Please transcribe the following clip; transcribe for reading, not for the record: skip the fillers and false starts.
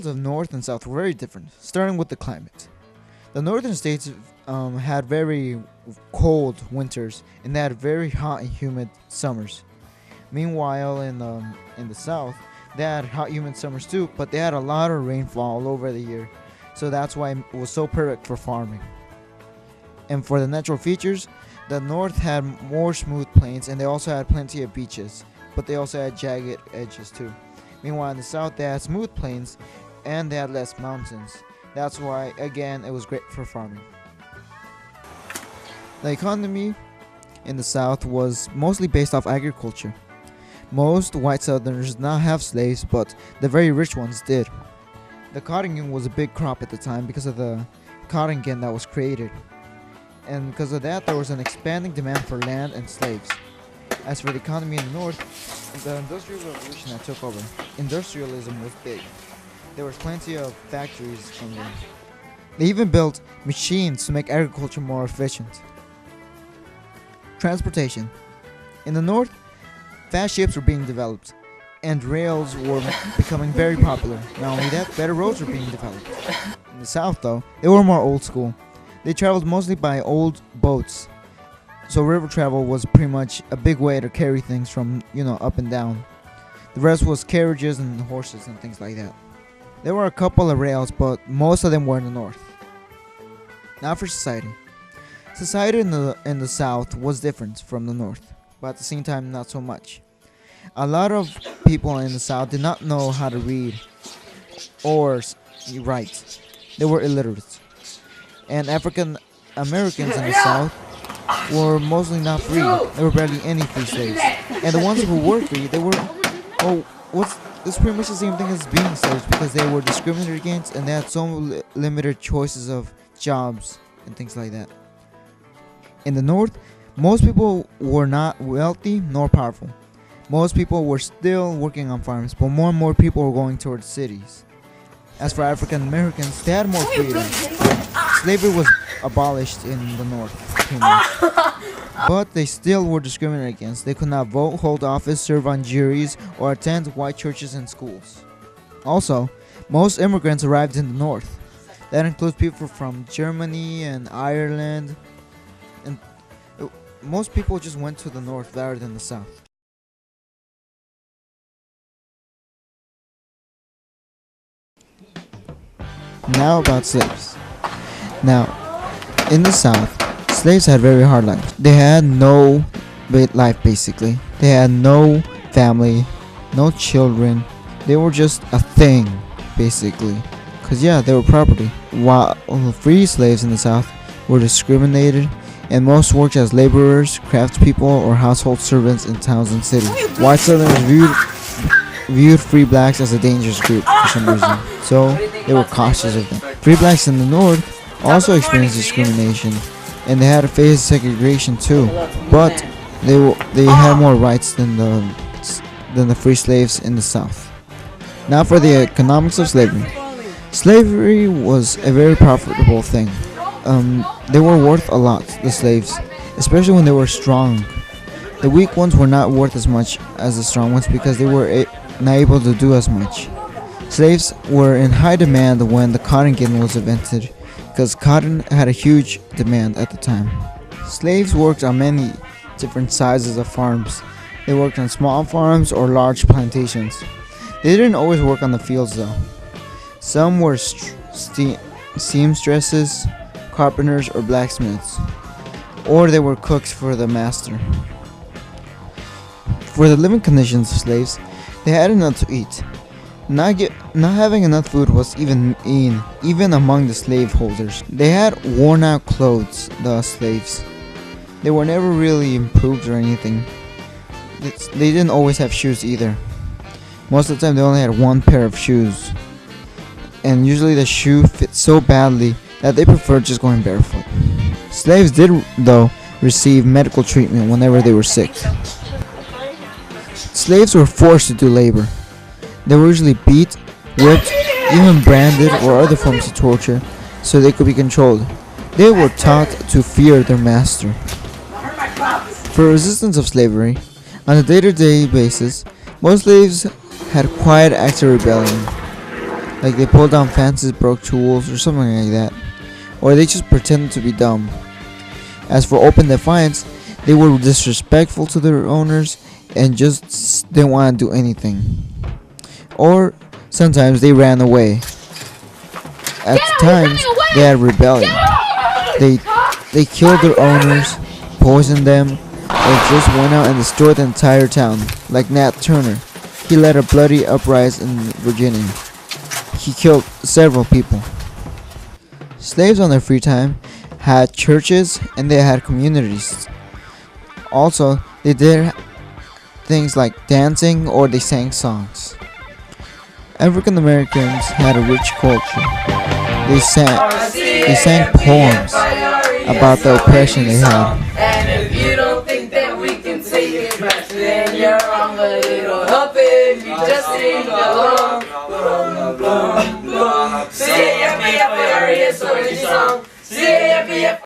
worlds of North and South were very different, starting with the climate. The northern states had very cold winters and they had very hot and humid summers. Meanwhile, in the South, they had hot, humid summers too, but they had a lot of rainfall all over the year, so that's why it was so perfect for farming. And for the natural features, the North had more smooth plains and they also had plenty of beaches, but they also had jagged edges too. Meanwhile, in the South, they had smooth plains and they had less mountains. That's why, again, it was great for farming. The economy in the South was mostly based off agriculture. Most white Southerners did not have slaves, but the very rich ones did. The cotton was a big crop at the time because of the cotton gin that was created. And because of that, there was an expanding demand for land and slaves. As for the economy in the North, the Industrial Revolution that took over, industrialism was big. There was plenty of factories from them. They even built machines to make agriculture more efficient. Transportation. In the North, fast ships were being developed, and rails were becoming very popular. Not only that, better roads were being developed. In the South, though, they were more old school. They traveled mostly by old boats, so river travel was pretty much a big way to carry things from, up and down. The rest was carriages and horses and things like that. There were a couple of rails, but most of them were in the North. Now for society. Society in the South was different from the North, but at the same time not so much. A lot of people in the South did not know how to read or write. They were illiterate. And African Americans in the South were mostly not free. There were barely any free slaves. And the ones who were free, it's pretty much the same thing as being slaves, because they were discriminated against and they had so limited choices of jobs and things like that. In the North, most people were not wealthy nor powerful. Most people were still working on farms, but more and more people were going towards cities. As for African Americans, they had more freedom. Slavery was abolished in the North, pretty much. But they still were discriminated against. They could not vote, hold office, serve on juries, or attend white churches and schools. Also, most immigrants arrived in the North. That includes people from Germany and Ireland. And most people just went to the North rather than the South. Now about slaves. Now, in the South, slaves had very hard lives. They had no life basically. They had no family, no children. They were just a thing basically. Cause they were property. While free slaves in the South were discriminated, and most worked as laborers, craftspeople, or household servants in towns and cities. White Southerners viewed free blacks as a dangerous group for some reason, so they were cautious of them. Free blacks in the North also experienced discrimination, and they had to face segregation too, but they had more rights than the free slaves in the South. Now for the economics of slavery. Slavery was a very profitable thing. They were worth a lot, the slaves, especially when they were strong. The weak ones were not worth as much as the strong ones because they were not able to do as much. Slaves were in high demand when the cotton gin was invented, because cotton had a huge demand at the time. Slaves worked on many different sizes of farms. They worked on small farms or large plantations. They didn't always work on the fields though. Some were seamstresses, carpenters, or blacksmiths, or they were cooks for the master. For the living conditions of slaves, they had enough to eat. Not having enough food was even among the slaveholders. They had worn out clothes, the slaves. They were never really improved or anything. They didn't always have shoes either. Most of the time they only had one pair of shoes. And usually the shoe fit so badly that they preferred just going barefoot. Slaves did, though, receive medical treatment whenever they were sick. Slaves were forced to do labor. They were usually beat, whipped, even branded or other forms of torture so they could be controlled. They were taught to fear their master. For resistance of slavery, on a day-to-day basis, most slaves had quiet acts of rebellion. Like they pulled down fences, broke tools, or something like that. Or they just pretended to be dumb. As for open defiance, they were disrespectful to their owners and just didn't want to do anything. Or sometimes they ran away. At times, they had rebellion. They killed their owners, poisoned them, or just went out and destroyed the entire town, like Nat Turner. He led a bloody uprising in Virginia. He killed several people. Slaves on their free time had churches and they had communities. Also, they did things like dancing or they sang songs. African Americans had a rich culture. They sang poems about the oppression they had. And if you don't think that we can take it back, then you're wrong, but it'll help if you just sing along. C-A-F-E-F-I-R-E-S-O-N-G song. C-A-F-E-F